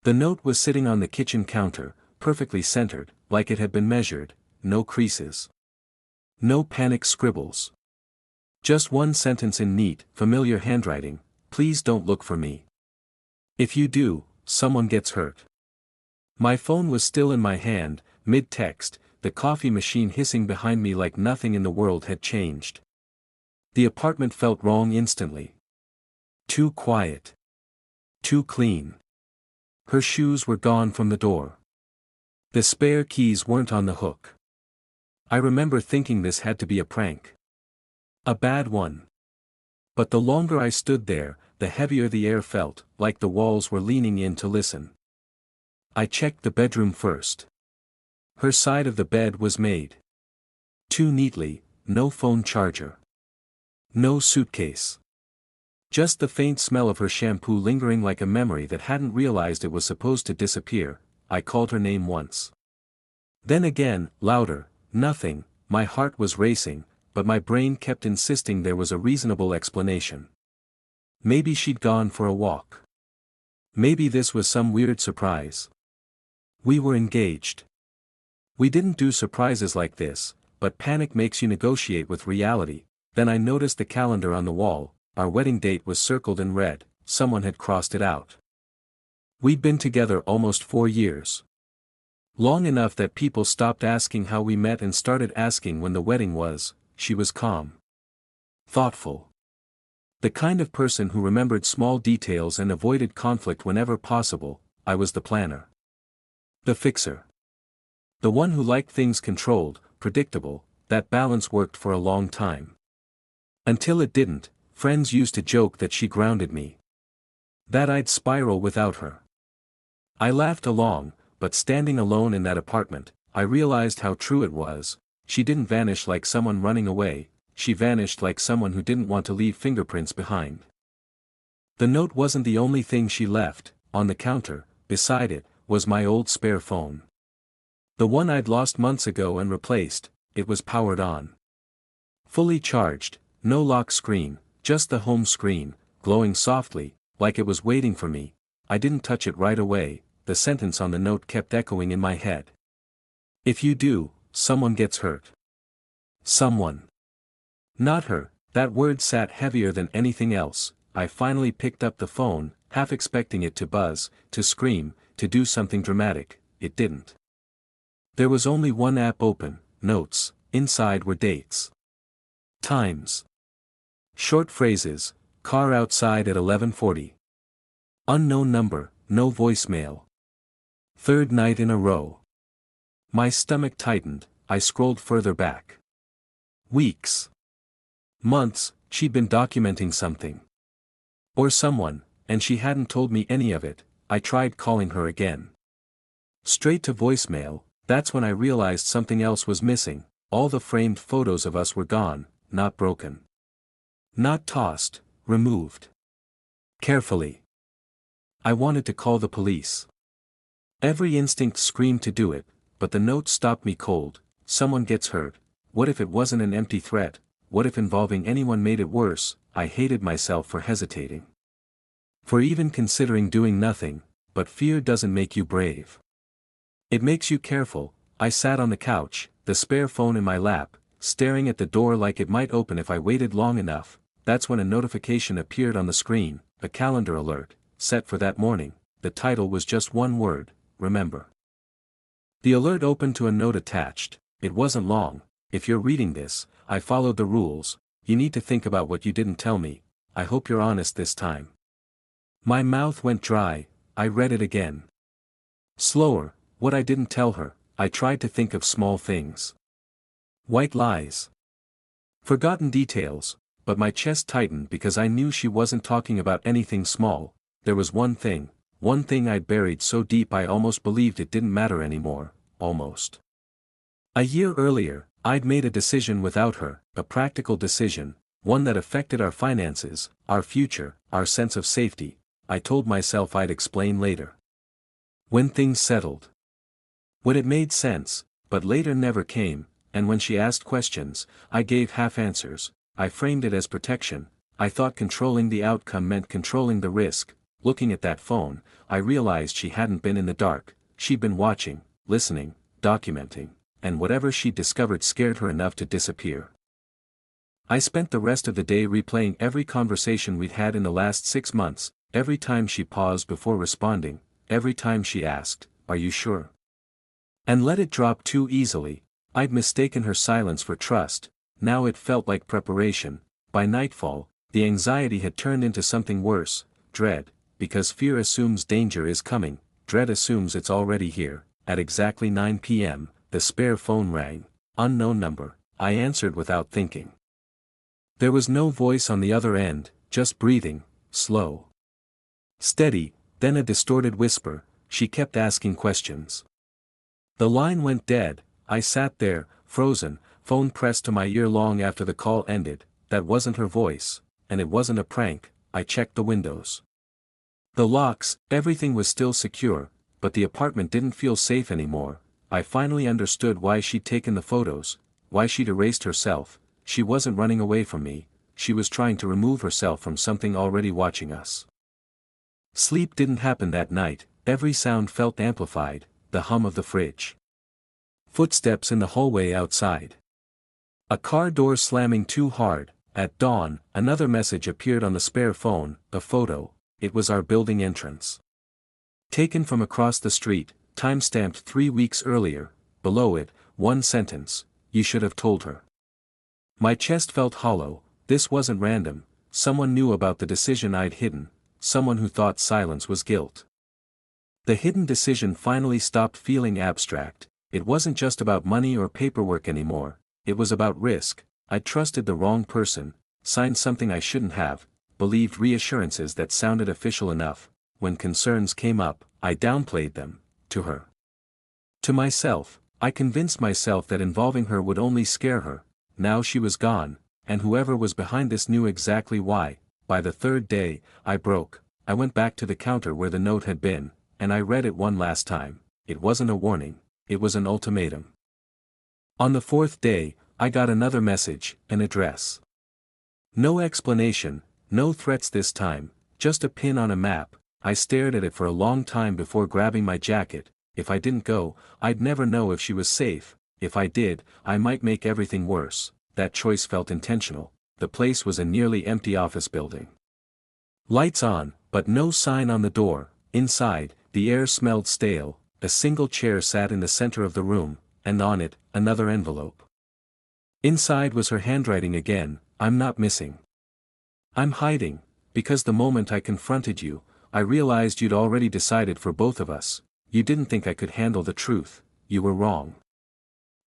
The note was sitting on the kitchen counter, perfectly centered, like it had been measured, no creases. No panic scribbles. Just one sentence in neat, familiar handwriting: "Please don't look for me. If you do, someone gets hurt." My phone was still in my hand, mid-text, the coffee machine hissing behind me like nothing in the world had changed. The apartment felt wrong instantly. Too quiet. Too clean. Her shoes were gone from the door. The spare keys weren't on the hook. I remember thinking this had to be a prank. A bad one. But the longer I stood there, the heavier the air felt, like the walls were leaning in to listen. I checked the bedroom first. Her side of the bed was made too neatly: no phone charger. No suitcase. Just the faint smell of her shampoo lingering like a memory that hadn't realized it was supposed to disappear. I called her name once. Then again, louder. Nothing. My heart was racing, but my brain kept insisting there was a reasonable explanation. Maybe she'd gone for a walk. Maybe this was some weird surprise. We were engaged. We didn't do surprises like this, but panic makes you negotiate with reality. Then I noticed the calendar on the wall. Our wedding date was circled in red. Someone had crossed it out. We'd been together almost 4 years. Long enough that people stopped asking how we met and started asking when the wedding was. She was calm. Thoughtful. The kind of person who remembered small details and avoided conflict whenever possible. I was the planner. The fixer. The one who liked things controlled, predictable. That balance worked for a long time. Until it didn't. Friends used to joke that she grounded me. That I'd spiral without her. I laughed along, but standing alone in that apartment, I realized how true it was. She didn't vanish like someone running away, she vanished like someone who didn't want to leave fingerprints behind. The note wasn't the only thing she left. On the counter, beside it, was my old spare phone. The one I'd lost months ago and replaced. It was powered on. Fully charged, no lock screen, just the home screen, glowing softly, like it was waiting for me. I didn't touch it right away. The sentence on the note kept echoing in my head. If you do, someone gets hurt. Someone. Not her. That word sat heavier than anything else. I finally picked up the phone, half expecting it to buzz, to scream, to do something dramatic. It didn't. There was only one app open: Notes. Inside were dates. Times. Short phrases: car outside at 11:40. Unknown number, no voicemail. Third night in a row. My stomach tightened. I scrolled further back. Weeks. Months. She'd been documenting something. Or someone, and she hadn't told me any of it. I tried calling her again. Straight to voicemail. That's when I realized something else was missing. All the framed photos of us were gone, not broken. Not tossed, removed. Carefully. I wanted to call the police. Every instinct screamed to do it, but the note stopped me cold. Someone gets hurt. What if it wasn't an empty threat? What if involving anyone made it worse? I hated myself for hesitating. For even considering doing nothing. But fear doesn't make you brave. It makes you careful. I sat on the couch, the spare phone in my lap, staring at the door like it might open if I waited long enough. That's when a notification appeared on the screen, a calendar alert, set for that morning. The title was just one word: remember. The alert opened to a note attached. It wasn't long. If you're reading this, I followed the rules. You need to think about what you didn't tell me. I hope you're honest this time. My mouth went dry. I read it again. Slower. What I didn't tell her. I tried to think of small things. White lies. Forgotten details, but my chest tightened because I knew she wasn't talking about anything small. There was one thing I'd buried so deep I almost believed it didn't matter anymore, almost. A year earlier, I'd made a decision without her, a practical decision, one that affected our finances, our future, our sense of safety. I told myself I'd explain later. When things settled. When it made sense, but later never came, and when she asked questions, I gave half answers. I framed it as protection. I thought controlling the outcome meant controlling the risk, looking at that phone, I realized she hadn't been in the dark, she'd been watching, listening, documenting, and whatever she'd discovered scared her enough to disappear. I spent the rest of the day replaying every conversation we'd had in the last 6 months, every time she paused before responding, every time she asked, "Are you sure?" And let it drop too easily. I'd mistaken her silence for trust, now it felt like preparation. By nightfall, the anxiety had turned into something worse, dread, because fear assumes danger is coming, dread assumes it's already here. At exactly 9 p.m., the spare phone rang, unknown number. I answered without thinking. There was no voice on the other end, just breathing, slow, steady, then a distorted whisper. She kept asking questions. The line went dead. I sat there, frozen, phone pressed to my ear long after the call ended. That wasn't her voice, and it wasn't a prank. I checked the windows, the locks, everything was still secure, but the apartment didn't feel safe anymore. I finally understood why she'd taken the photos, why she'd erased herself. She wasn't running away from me, she was trying to remove herself from something already watching us. Sleep didn't happen that night. Every sound felt amplified, the hum of the fridge, footsteps in the hallway outside, a car door slamming too hard. At dawn, another message appeared on the spare phone, a photo. It was our building entrance. Taken from across the street, time-stamped 3 weeks earlier. Below it, one sentence: "You should have told her." My chest felt hollow. This wasn't random. Someone knew about the decision I'd hidden, someone who thought silence was guilt. The hidden decision finally stopped feeling abstract. It wasn't just about money or paperwork anymore, it was about risk. I trusted the wrong person, signed something I shouldn't have, believed reassurances that sounded official enough. When concerns came up, I downplayed them. To her, to myself, I convinced myself that involving her would only scare her. Now she was gone, and whoever was behind this knew exactly why. By the third day, I broke. I went back to the counter where the note had been, and I read it one last time. It wasn't a warning, it was an ultimatum. On the fourth day, I got another message, an address. No explanation, no threats this time, just a pin on a map. I stared at it for a long time before grabbing my jacket. If I didn't go, I'd never know if she was safe. If I did, I might make everything worse. That choice felt intentional. The place was a nearly empty office building. Lights on, but no sign on the door. Inside, the air smelled stale. A single chair sat in the center of the room, and on it, another envelope. Inside was her handwriting again: "I'm not missing. I'm hiding, because the moment I confronted you, I realized you'd already decided for both of us. You didn't think I could handle the truth. You were wrong."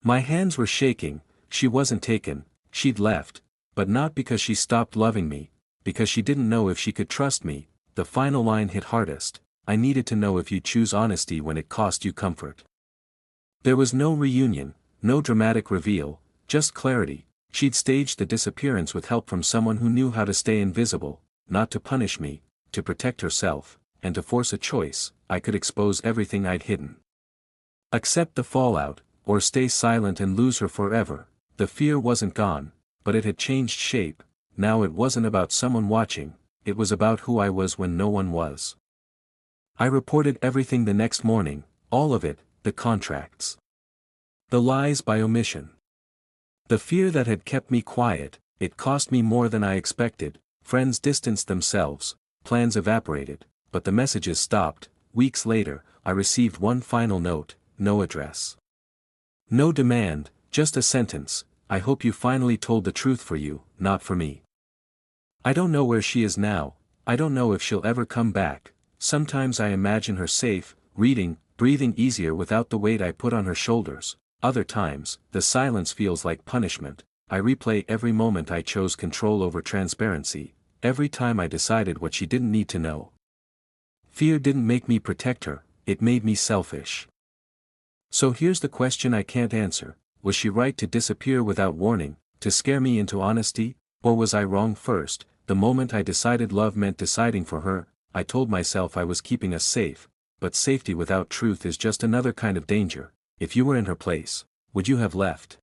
My hands were shaking. She wasn't taken, she'd left, but not because she stopped loving me, because she didn't know if she could trust me. The final line hit hardest: "I needed to know if you choose honesty when it cost you comfort." There was no reunion, no dramatic reveal, just clarity. She'd staged the disappearance with help from someone who knew how to stay invisible, not to punish me, to protect herself, and to force a choice. I could expose everything I'd hidden. Accept the fallout, or stay silent and lose her forever. The fear wasn't gone, but it had changed shape. Now it wasn't about someone watching, it was about who I was when no one was. I reported everything the next morning, all of it, the contracts, the lies by omission, the fear that had kept me quiet. It cost me more than I expected. Friends distanced themselves, plans evaporated, but the messages stopped. Weeks later, I received one final note: no address, no demand, just a sentence: "I hope you finally told the truth, for you, not for me." I don't know where she is now. I don't know if she'll ever come back. Sometimes I imagine her safe, reading, breathing easier without the weight I put on her shoulders. Other times, the silence feels like punishment. I replay every moment I chose control over transparency, every time I decided what she didn't need to know. Fear didn't make me protect her, it made me selfish. So here's the question I can't answer: was she right to disappear without warning, to scare me into honesty, or was I wrong first? The moment I decided love meant deciding for her, I told myself I was keeping us safe, but safety without truth is just another kind of danger. If you were in her place, would you have left?